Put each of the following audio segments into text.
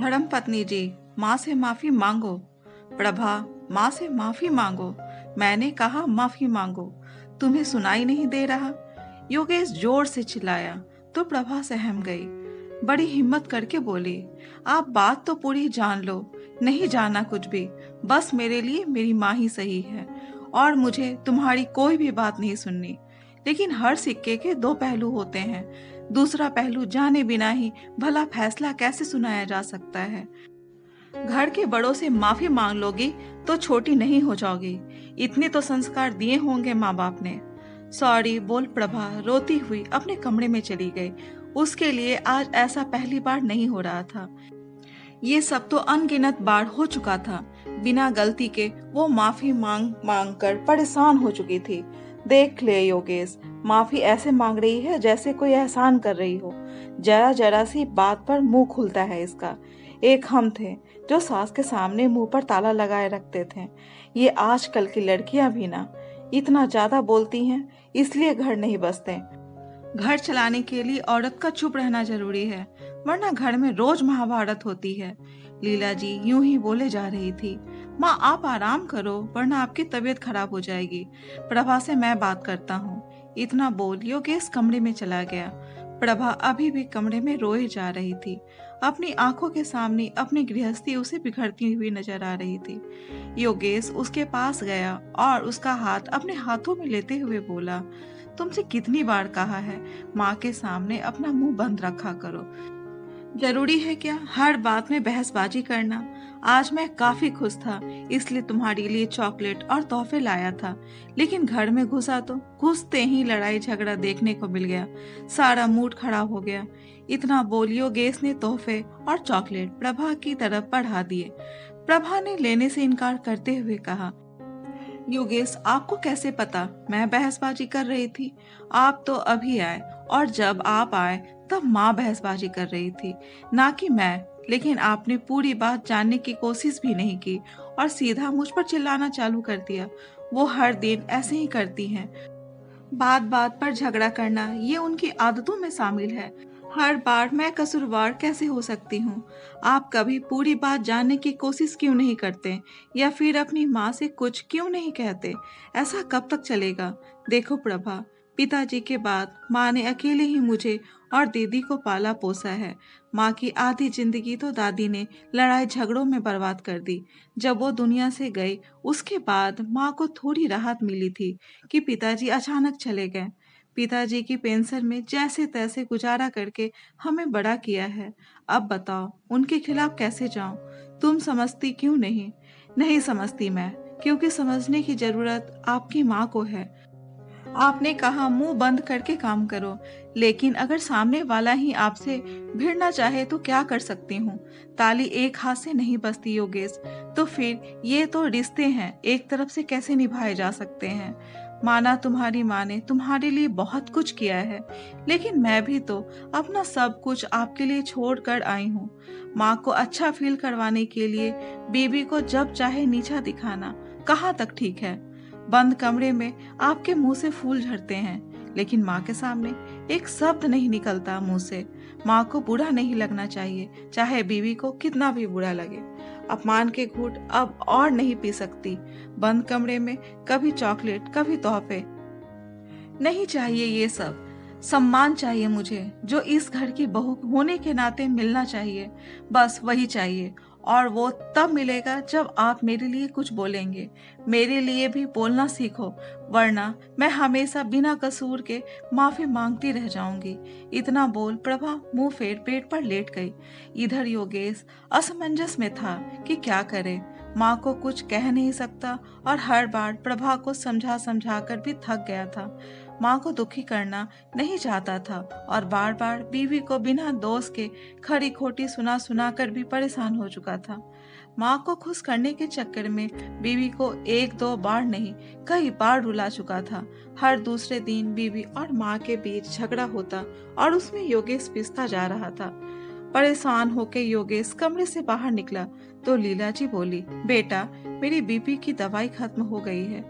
धर्म पत्नी जी, माँ से माफी मांगो। प्रभा, माँ से माफी मांगो। मैंने कहा माफी मांगो, तुम्हें सुनाई नहीं दे रहा? योगेश जोर से चिल्लाया तो प्रभा सहम गई। बड़ी हिम्मत करके बोली, आप बात तो पूरी जान लो। नहीं जाना कुछ भी, बस मेरे लिए मेरी माँ ही सही है और मुझे तुम्हारी कोई भी बात नहीं सुननी। लेकिन हर सिक्के के दो पहलू होते हैं, दूसरा पहलू जाने बिना ही भला फैसला कैसे सुनाया जा सकता है। घर के बड़ों से माफी मांग लोगी तो छोटी नहीं हो जाओगी। इतने तो संस्कार दिए होंगे माँ बाप ने। सॉरी बोल प्रभा रोती हुई अपने कमरे में चली गई। उसके लिए आज ऐसा पहली बार नहीं हो रहा था। ये सब तो अनगिनत बार हो चुका था। बिना गलती के वो माफी मांग मांग कर परेशान हो चुकी थी। देख ले योगेश, माफी ऐसे मांग रही है जैसे कोई एहसान कर रही हो। जरा जरा सी बात पर मुंह खुलता है इसका। एक हम थे जो सास के सामने मुंह पर ताला लगाए रखते थे। ये आजकल की लड़कियां भी ना इतना ज्यादा बोलती हैं, इसलिए घर नहीं बसते। घर चलाने के लिए औरत का चुप रहना जरूरी है, वरना घर में रोज महाभारत होती है। लीला जी यूं ही बोले जा रही थी। माँ आप आराम करो, वरना आपकी तबीयत खराब हो जाएगी। प्रभा से मैं बात करता हूँ। इतना बोल योगेश कमरे में चला गया। प्रभा अभी भी कमरे में रोए जा रही थी। अपनी आंखों के सामने अपनी गृहस्थी उसे बिखरती हुई नजर आ रही थी। योगेश उसके पास गया और उसका हाथ अपने हाथों में लेते हुए बोला, तुमसे कितनी बार कहा है माँ के सामने अपना मुंह बंद रखा करो। जरूरी है क्या हर बात में बहसबाजी करना? आज मैं काफी खुश था, इसलिए तुम्हारे लिए चॉकलेट और तोहफे लाया था। लेकिन घर में घुसा तो घुसते ही लड़ाई झगड़ा देखने को मिल गया। सारा मूड खराब हो गया। इतना बोल योगेश ने तोहफे और चॉकलेट प्रभा की तरफ बढ़ा दिए। प्रभा ने लेने से इनकार करते हुए कहा, योगेश आपको कैसे पता मैं बहसबाजी कर रही थी? आप तो अभी आए और जब आप आए तब माँ बहसबाजी कर रही थी, ना कि मैं। लेकिन आपने पूरी बात जानने की कोशिश भी नहीं की और सीधा मुझ पर चिल्लाना चालू कर दिया। वो हर दिन ऐसे ही करती हैं। बात बात पर झगड़ा करना ये उनकी आदतों में शामिल है। हर बार मैं कसूरवार कैसे हो सकती हूँ? आप कभी पूरी बात जानने की कोशिश क्यों नहीं करते या फिर अपनी माँ से कुछ क्यों नहीं कहते? ऐसा कब तक चलेगा? देखो प्रभा, पिताजी के बाद माँ ने अकेले ही मुझे और दीदी को पाला पोसा है। माँ की आधी जिंदगी तो दादी ने लड़ाई झगड़ों में बर्बाद कर दी। जब वो दुनिया से गई उसके बाद माँ को थोड़ी राहत मिली थी कि पिताजी अचानक चले गए। पिताजी की पेंशन में जैसे तैसे गुजारा करके हमें बड़ा किया है। अब बताओ उनके खिलाफ कैसे जाऊं? तुम समझती क्यों नहीं? नहीं समझती मैं, क्योंकि समझने की जरूरत आपकी माँ को है। आपने कहा मुंह बंद करके काम करो, लेकिन अगर सामने वाला ही आपसे भिड़ना चाहे तो क्या कर सकती हूँ? ताली एक हाथ से नहीं बजती योगेश। तो फिर ये तो रिश्ते हैं, एक तरफ से कैसे निभाए जा सकते हैं? माना तुम्हारी माँ ने तुम्हारे लिए बहुत कुछ किया है, लेकिन मैं भी तो अपना सब कुछ आपके लिए छोड़ कर आई हूँ। माँ को अच्छा फील करवाने के लिए बीबी को जब चाहे नीचा दिखाना कहाँ तक ठीक है? बंद कमरे में आपके मुंह से फूल झड़ते हैं, लेकिन माँ के सामने एक शब्द नहीं निकलता मुंह से। माँ को बुरा नहीं लगना चाहिए, चाहे बीवी को कितना भी बुरा लगे। अपमान के घूंट अब और नहीं पी सकती। बंद कमरे में कभी चॉकलेट कभी तोहफे नहीं चाहिए। ये सब सम्मान चाहिए मुझे, जो इस घर की बहू होने के नाते मिलना चाहिए। बस वही चाहिए, और वो तब मिलेगा जब आप मेरे लिए कुछ बोलेंगे। मेरे लिए भी बोलना सीखो, वरना मैं हमेशा बिना कसूर के माफी मांगती रह जाऊंगी। इतना बोल प्रभा मुंह फेर पेट पर लेट गई। इधर योगेश असमंजस में था कि क्या करे। माँ को कुछ कह नहीं सकता और हर बार प्रभा को समझा समझा कर भी थक गया था। माँ को दुखी करना नहीं चाहता था और बार बार बीवी को बिना दोष के खरी खोटी सुना सुना कर भी परेशान हो चुका था। माँ को खुश करने के चक्कर में बीवी को एक दो बार नहीं कई बार रुला चुका था। हर दूसरे दिन बीवी और माँ के बीच झगड़ा होता और उसमें योगेश पिसता जा रहा था। परेशान होकर योगेश कमरे से बाहर निकला तो लीला जी बोली, बेटा मेरी बीपी की दवाई खत्म हो गई है,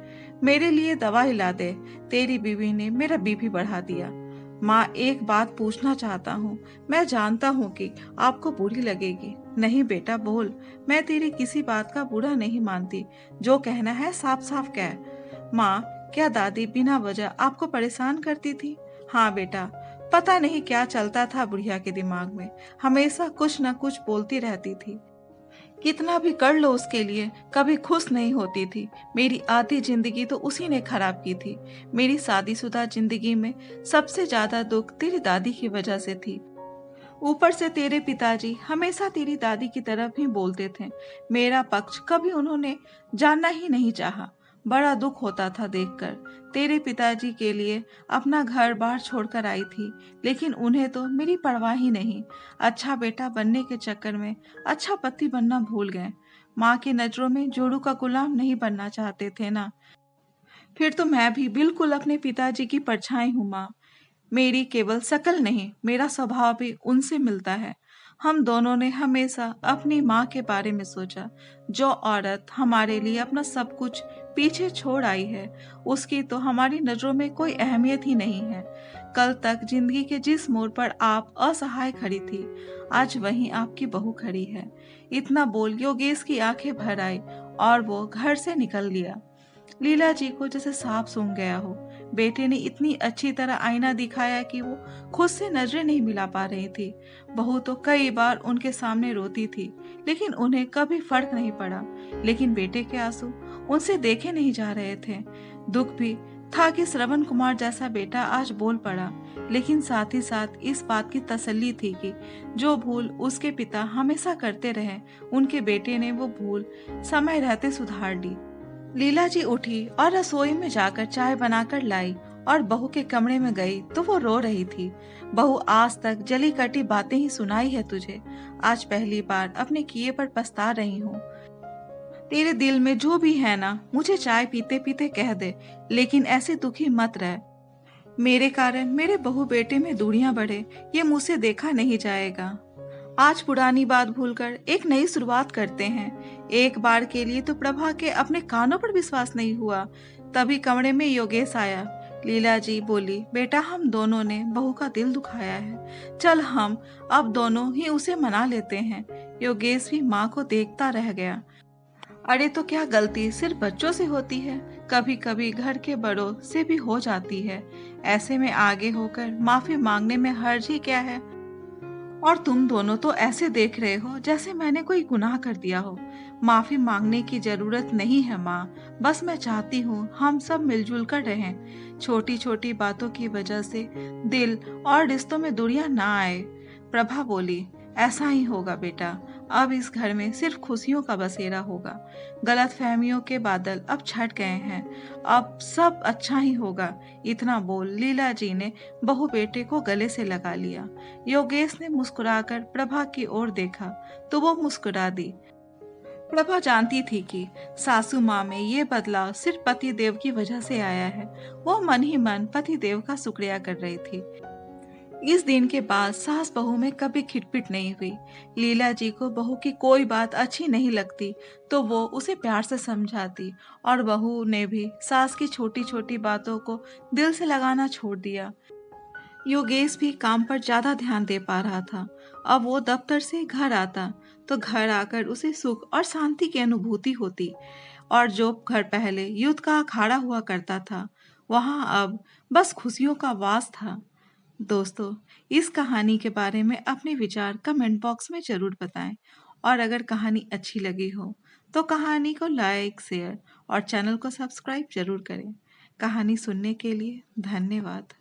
मेरे लिए दवाई ला दे। तेरी बीवी ने मेरा बीपी बढ़ा दिया। माँ एक बात पूछना चाहता हूँ, मैं जानता हूँ कि आपको बुरी लगेगी, नहीं बेटा बोल, मैं तेरी किसी बात का बुरा नहीं मानती, जो कहना है साफ साफ कह। माँ, क्या दादी बिना वजह आपको परेशान करती थी? हाँ बेटा, पता नहीं क्या चलता था बुढ़िया के दिमाग में, हमेशा कुछ न कुछ बोलती रहती थी। कितना भी कर लो उसके लिए, कभी खुश नहीं होती थी। मेरी आधी जिंदगी तो उसी ने खराब की थी। मेरी शादीशुदा जिंदगी में सबसे ज्यादा दुख तेरी दादी की वजह से थी। ऊपर से तेरे पिताजी हमेशा तेरी दादी की तरफ ही बोलते थे। मेरा पक्ष कभी उन्होंने जानना ही नहीं चाहा। बड़ा दुख होता था देखकर। तेरे पिताजी के लिए अपना घर बार छोड़कर आई थी, लेकिन उन्हें तो मेरी परवाह ही नहीं। अच्छा बेटा बनने के चक्कर में अच्छा पति बनना भूल गए। माँ की नजरों में जोड़ू का गुलाम नहीं बनना चाहते थे ना। फिर तो मैं भी बिल्कुल अपने पिताजी की परछाई हूँ माँ। मेरी केवल शकल नहीं, मेरा स्वभाव भी उनसे मिलता है। हम दोनों ने हमेशा अपनी माँ के बारे में सोचा। जो औरत हमारे लिए अपना सब कुछ पीछे छोड़ आई है, उसकी तो हमारी नजरों में कोई अहमियत ही नहीं है। कल तक जिंदगी के जिस मोड़ पर आप असहाय खड़ी थी, आज वहीं आपकी बहू खड़ी है। इतना बोल योगेश की आंखें भर आई और वो घर से निकल लिया। लीला जी को जैसे सांप सूंघ गया हो। बेटे ने इतनी अच्छी तरह आईना दिखाया कि वो खुद से नजरें नहीं मिला पा रही थी। बहू तो कई बार उनके सामने रोती थी, लेकिन उन्हें कभी फर्क नहीं पड़ा। लेकिन बेटे के आंसू उनसे देखे नहीं जा रहे थे। दुख भी था कि श्रवण कुमार जैसा बेटा आज बोल पड़ा, लेकिन साथ ही साथ इस बात की तसल्ली थी कि जो भूल उसके पिता हमेशा करते रहे, उनके बेटे ने वो भूल समय रहते सुधार ली। लीला जी उठी और रसोई में जाकर चाय बनाकर लाई और बहू के कमरे में गई तो वो रो रही थी। बहू, आज तक जली कटी बातें ही सुनाई है तुझे। आज पहली बार अपने किए पर पछता रही हूँ। तेरे दिल में जो भी है ना, मुझे चाय पीते पीते कह दे, लेकिन ऐसे दुखी मत रह। मेरे कारण मेरे बहू बेटे में दूरियां बढ़े, ये मुझसे देखा नहीं जाएगा। आज पुरानी बात भूलकर एक नई शुरुआत करते हैं। एक बार के लिए तो प्रभा के अपने कानों पर विश्वास नहीं हुआ। तभी कमरे में योगेश आया। लीला जी बोली, बेटा हम दोनों ने बहू का दिल दुखाया है, चल हम अब दोनों ही उसे मना लेते हैं। योगेश भी माँ को देखता रह गया। अरे तो क्या गलती सिर्फ बच्चों से होती है? कभी कभी घर के बड़ों से भी हो जाती है। ऐसे में आगे होकर माफी मांगने में हर्ज ही क्या है? और तुम दोनों तो ऐसे देख रहे हो जैसे मैंने कोई गुनाह कर दिया हो। माफी मांगने की जरूरत नहीं है माँ, बस मैं चाहती हूँ हम सब मिलजुल कर रहें। छोटी छोटी बातों की वजह से दिल और रिश्तों में दूरियां ना आए। प्रभा बोली, ऐसा ही होगा बेटा। अब इस घर में सिर्फ खुशियों का बसेरा होगा। गलत फहमियों के बादल अब छट गए हैं। अब सब अच्छा ही होगा। इतना बोल लीला जी ने बहू बेटे को गले से लगा लिया। योगेश ने मुस्कुराकर प्रभा की ओर देखा तो वो मुस्कुरा दी। प्रभा जानती थी कि सासू माँ में ये बदलाव सिर्फ पति देव की वजह से आया है। वो मन ही मन पति देव का शुक्रिया कर रही थी। इस दिन के बाद सास बहू में कभी खिटपिट नहीं हुई। लीला जी को बहू की कोई बात अच्छी नहीं लगती तो वो उसे प्यार से समझाती, और बहू ने भी सास की छोटी छोटी बातों को दिल से लगाना छोड़ दिया। योगेश भी काम पर ज्यादा ध्यान दे पा रहा था। अब वो दफ्तर से घर आता तो घर आकर उसे सुख और शांति की अनुभूति होती, और जो घर पहले युद्ध का अखाड़ा हुआ करता था, वहां अब बस खुशियों का वास था। दोस्तों, इस कहानी के बारे में अपने विचार कमेंट बॉक्स में जरूर बताएं, और अगर कहानी अच्छी लगी हो तो कहानी को लाइक, शेयर और चैनल को सब्सक्राइब जरूर करें। कहानी सुनने के लिए धन्यवाद।